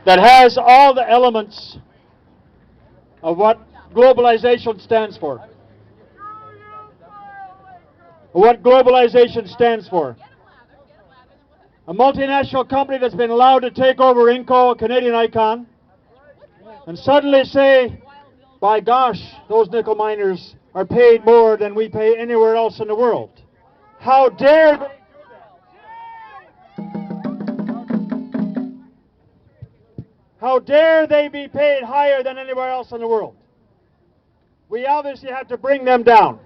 that has all the elements of what globalization stands for. What globalization stands for. A multinational company that's been allowed to take over Inco, a Canadian icon, and suddenly say, by gosh, those nickel miners are paid more than we pay anywhere else in the world. How dare they? How dare they be paid higher than anywhere else in the world? We obviously have to bring them down.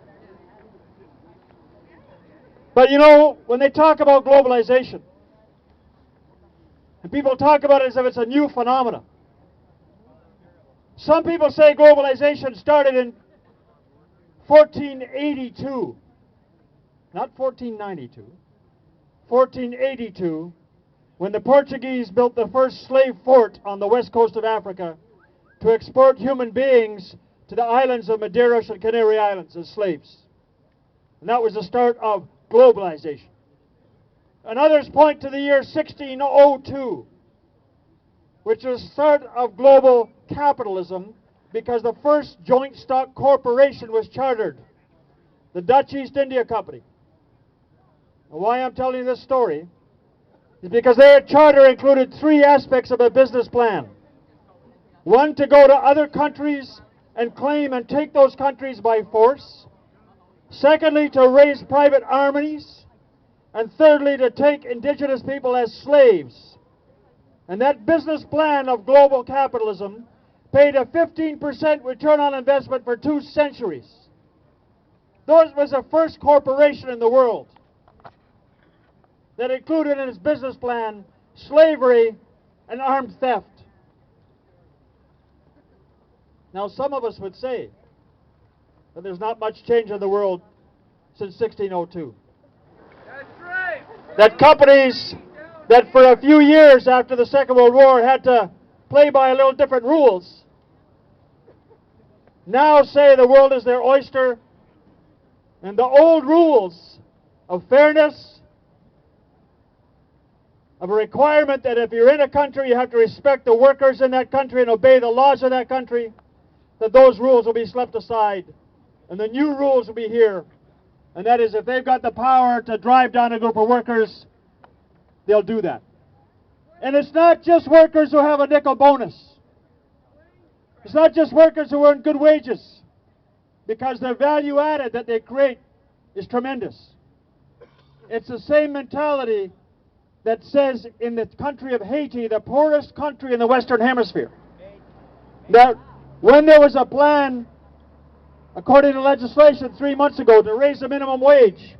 But you know, when they talk about globalization, and people talk about it as if it's a new phenomenon, some people say globalization started in 1482, not 1492, 1482, when the Portuguese built the first slave fort on the west coast of Africa to export human beings to the islands of Madeira and Canary Islands as slaves. And that was the start of globalization. And others point to the year 1602, which was the start of global capitalism, because the first joint stock corporation was chartered, the Dutch East India Company. And why I'm telling you this story is because their charter included three aspects of a business plan. One, to go to other countries and claim and take those countries by force. Secondly, to raise private armies. And thirdly, to take indigenous people as slaves. And that business plan of global capitalism paid a 15% return on investment for 2 centuries. That was the first corporation in the world that included in its business plan slavery and armed theft. Now, some of us would say that there's not much change in the world since 1602. That's right. That companies that for a few years after the Second World War had to play by a little different rules now say the world is their oyster, and the old rules of fairness, of a requirement that if you're in a country you have to respect the workers in that country and obey the laws of that country, that those rules will be swept aside and the new rules will be here. And that is, if they've got the power to drive down a group of workers, they'll do that. And it's not just workers who have a nickel bonus. It's not just workers who earn good wages, because their value added that they create is tremendous. It's the same mentality that says in the country of Haiti, the poorest country in the Western Hemisphere, that when there was a plan, according to legislation 3 months ago, to raise the minimum wage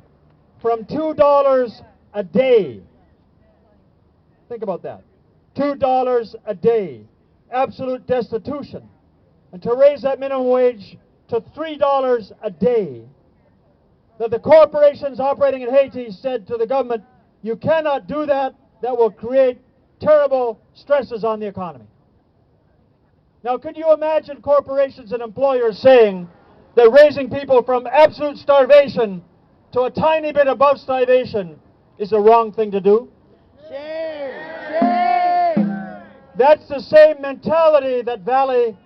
from $2 a day. Think about that. $2 a day. Absolute destitution. And to raise that minimum wage to $3 a day. That the corporations operating in Haiti said to the government, you cannot do that. That will create terrible stresses on the economy. Now, could you imagine corporations and employers saying that raising people from absolute starvation to a tiny bit above starvation is the wrong thing to do? That's the same mentality that Valley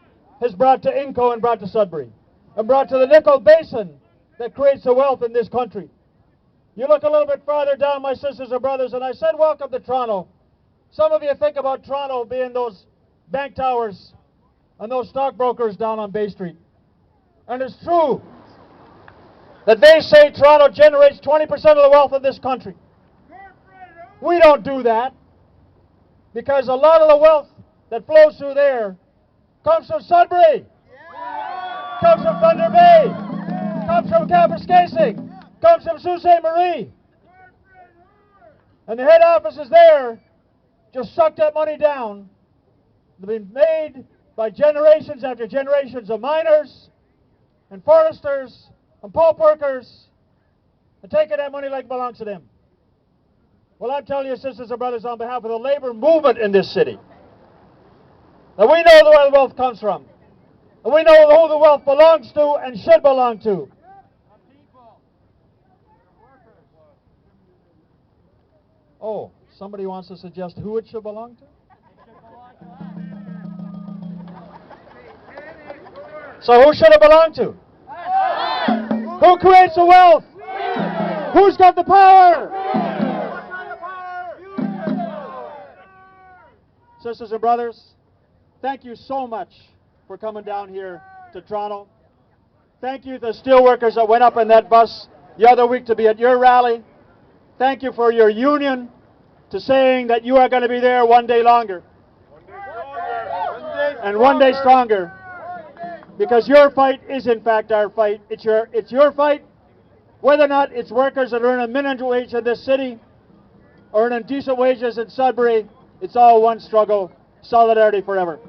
has brought to Inco and brought to Sudbury and brought to the Nickel Basin that creates the wealth in this country. You look a little bit farther down, my sisters and brothers, and I said welcome to Toronto. Some of you think about Toronto being those bank towers and those stockbrokers down on Bay Street. And it's true that they say Toronto generates 20% of the wealth of this country. We don't do that, because a lot of the wealth that flows through there comes from Sudbury, comes from Thunder Bay, comes from Kapuskasing, comes from Sault Ste. Marie. And the head office is there, just suck that money down. It's been made by generations after generations of miners and foresters and pulp workers, and taking that money like it belongs to them. Well, I'm telling you, sisters and brothers, on behalf of the labor movement in this city, that we know where the wealth comes from, and we know who the wealth belongs to and should belong to. Oh, somebody wants to suggest who it should belong to? So who should it belong to? Who creates the wealth? Who's got the power? Sisters and brothers, thank you so much for coming down here to Toronto. Thank you to the steelworkers that went up in that bus the other week to be at your rally. Thank you for your union to saying that you are going to be there one day longer. And one day stronger. Because your fight is in fact our fight. It's your fight. Whether or not it's workers that earn a minimum wage in this city or earning decent wages in Sudbury, it's all one struggle. Solidarity forever.